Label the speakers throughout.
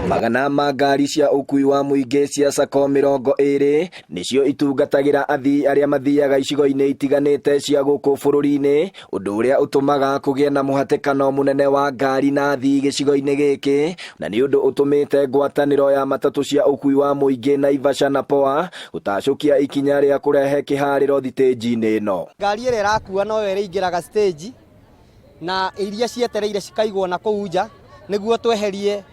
Speaker 1: Magana ma ngari cia ũkui wa mũingĩ cia Sacco 20 nĩcio itungatagira athii arĩa mathiaga icigo-inĩ itiganĩte cia gũkũ bũrũri-inĩ, ũndũ ũrĩa ũtũmaga kũgĩe na mũhatĩkano mũnene wa ngari na athii gĩcigo-inĩ gĩkĩ, na nĩ ũndũ ũtũmĩte ngwatanĩro ya matatũ cia ũkui wa mũingĩ Naivasha na Poa gũtacũkia ikinya rĩa kũrehe kĩharĩro thitĩnji-inĩ ĩno.
Speaker 2: Ngari ĩrĩa ĩrakua no ĩraingĩraga stage na iria cietereire cikaigwo na kũu nja nĩguo tweherie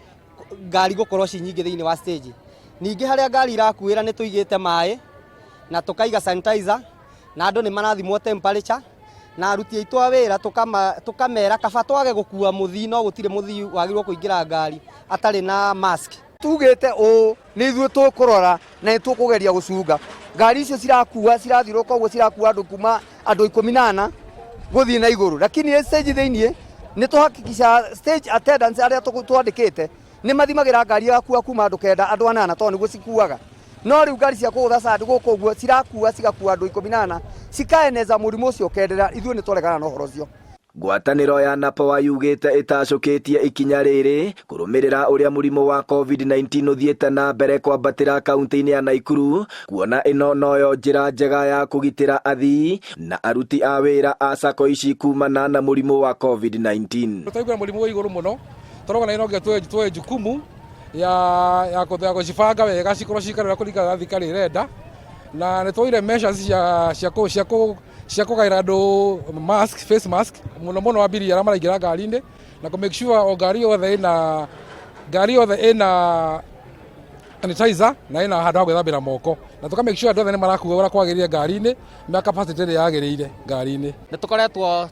Speaker 2: ngari gũkorwo ci nyingĩ thĩinĩ wa stage. Ningĩ harĩa ngari irakuĩra nĩ tũigĩte maĩ na tũkaiga sanitizer na andũ nĩ marathimwo temperature, na aruti aitũ a wĩra tũkamera kaba twage gũkua mũthii no gũtirĩ mũthii wagĩrĩirwo kũingĩra ngari atarĩ na mask.
Speaker 3: Tugĩte ũũ nĩ ithuĩ tũkũrora na nĩ tũkũgeria gũcunga ngari icio cirathiũrũrũka ũguo cirakua andũ kuma andũ 14 gũthiĩ na igũrũ, lakini stage thĩinĩ nĩ tũhakikisha stage attendants arĩa twandĩkĩte nĩ mathimagira ngari yakua kuma andũ 9 andũ 8 tondũ nĩguo cikuaga. No rĩu ngari cia kũgũtha sandi gũkũ ũguo cigakua andũ 14 cikaeneza mũrimũ ũcio ũkenderera. Ithuĩ nĩ tũregana na ũhoro ũcio.
Speaker 1: Ngwatanĩro ya Namba yugĩte ĩtacũkĩtie ikinya rĩrĩ kũrũmĩrĩra ũrĩa mũrimũ wa COVID-19 ũthiĩte na mbere kwambatĩra kaunti-inĩ ya Naikuru, kuona ĩno noyo njĩra njega ya kũgitĩra athii na aruti a wĩra a Sacco ici kumana na mũrimũ wa COVID-19.
Speaker 4: Tũtaigua mũrimũ wa igũrũ mũno, tũrona ino ngetwe jukumu ya gũcibanga wega cikorwo cikarĩra kũringana na thirikari ĩrenda, na nĩ twoire measures cia kũgaĩra andũ mask, face mask mũno mũno ambiri arĩa maraingĩra ngari-inĩ na make sure o ngari yothe ĩna sanitizer na ĩna handũ ha gwĩthambĩra moko, na tũka make sure andũ othe nĩ marakua ũrĩa kwagĩrĩire ngari-inĩ na capacity ĩrĩa yagĩrĩire ngari-inĩ.
Speaker 5: Nĩ tũkoretwo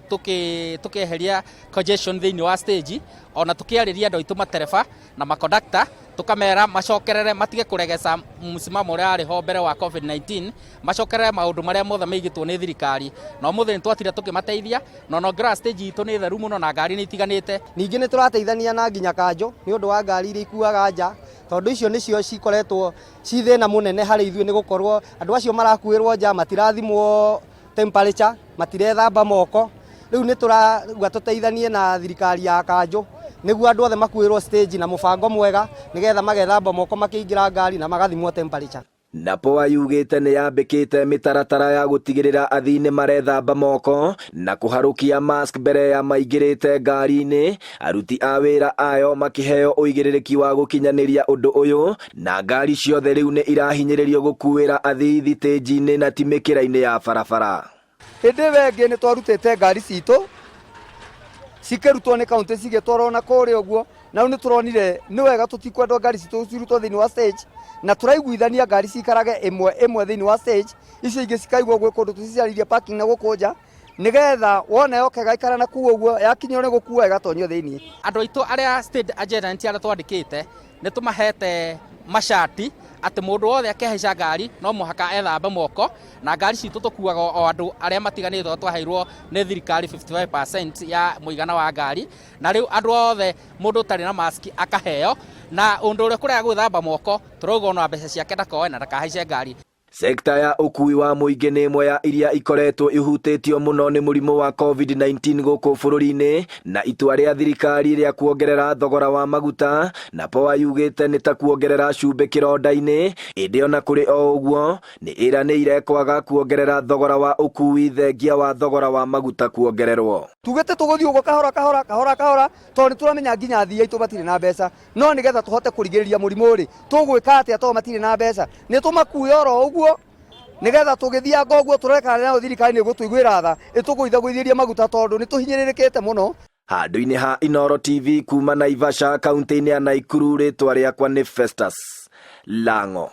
Speaker 5: tũkĩeheria congestion thĩinĩ wa stage, ona tũkĩarĩria andũ aitũ matereba na makondakta tũkamera macokerere matige kũregeca msimamo ũrĩa arĩ ho mbere wa COVID-19, macokerere maũndũ marĩa mothe meigĩtwo nĩ thirikari. Na ũmũthĩ nĩ twatire tũkĩmateithia na onongerera stage itũ nĩ theru mũno na ngari nĩ itiganĩte.
Speaker 2: Ningĩ nĩ tũrateithania na nginya kanjũ nĩ ũndũ wa ngari iria ikuaga nja, tondũ icio nĩcio cikoretwo ci thĩna mũnene harĩ ithuĩ nĩ gũkorwo andũ acio marakuĩrwo nja matirathimwo temperature, matirethamba moko. Rĩu nĩ tũrauga tũteithanie na thirikari ya kanjũ nĩguo andũ othe makuĩrwo stage na mũbango mwega nĩgetha magethamba moko makĩingĩra ngari na magathimwo temperature.
Speaker 1: Namba yugĩte nĩ yambĩkĩte mĩtaratara ya gũtigĩrĩra athii nĩ marethamba moko na kũharũkia mask mbere ya maingĩrĩte ngari-inĩ, aruti a wĩra ayo makĩheo ũigĩrĩrĩki wa gũkinyanĩria ũndũ ũyũ, na ngari ciothe rĩu nĩ irahinyĩrĩrio gũkuĩra athii thitĩnji-inĩ na ti mĩkĩra-inĩ ya barabara.
Speaker 3: Hĩndĩ wengĩ nĩ twarutĩte ngari citũ cikĩrutwo nĩ kaunti cigĩtwarwo na kũrĩa ũguo, na rĩu nĩ tũronire nĩ wega tũtikwenda ngari citũ cirutwo thĩinĩ wa stage, na tũraiguithania ngari cikarage ĩmwe thĩinĩ wa stage, icio ingĩ cikaigwo gwĩ kũndũ tũciarĩirie parking na gũkũ nja, nĩgetha wona yoka ĩgaikara na kuu ũguo yakinywo nĩ gũkua ĩgatonyio thĩinĩ.
Speaker 5: Andũ aitũ arĩa state agent arĩa twandĩkĩte nĩ tũmahete macati atĩ mũndũ wothe akĩhaica ngari no mũhaka ethambe moko, na ngari citũ tũkuaga o andũ arĩa matiganĩte twaheirwo nĩ thirikari 55% ya mũigana wa ngari, na rĩu andũ othe mũndũ ũtarĩ na mask akaheo, na ũndũ ũrĩa kũrega gwĩthamba moko tũrauga ona mbeca ciake ndakoe na ndakahaice ngari.
Speaker 1: Sekta ya ũkui wa mũingĩ nĩ ĩmwe ya iria ikoretwo ihutĩtio mũno nĩ mũrimũ wa COVID-19 gũkũ bũrũri-inĩ, na itua rĩa thirikari rĩa kuongerera thogora wa maguta, Namba yugĩte nĩ ta kuongerera cumbĩ kĩronda-inĩ, ĩndĩ ona kũrĩ o ũguo nĩ ĩranĩire kwaga kuongerera thogora wa ũkui thengia wa thogora wa maguta kuongererwo.
Speaker 3: Tugĩte tũgũthiĩ ũguo kahora tondũ nĩ tũramenya nginya athii aitũ matirĩ na mbeca, no nĩgetha tũhote kũrigĩrĩria mũrimũ ũrĩ tũgwĩka atĩa tondũ matirĩ na mbeca, nĩ tũmakue oro ũguo nĩgetha tũgĩthianga ũguo tũrekana nayo thirikari nĩ gũtũiguĩra tha ĩtũgũithagũithĩrie maguta tondũ nĩ tũhinyĩrĩrĩkĩte mũno.
Speaker 1: Handũ-inĩ ha Inooro TV kuma Naivasha kaunti-inĩ ya Naikuru, rĩtwa rĩakwa nĩ Festus Lang'o.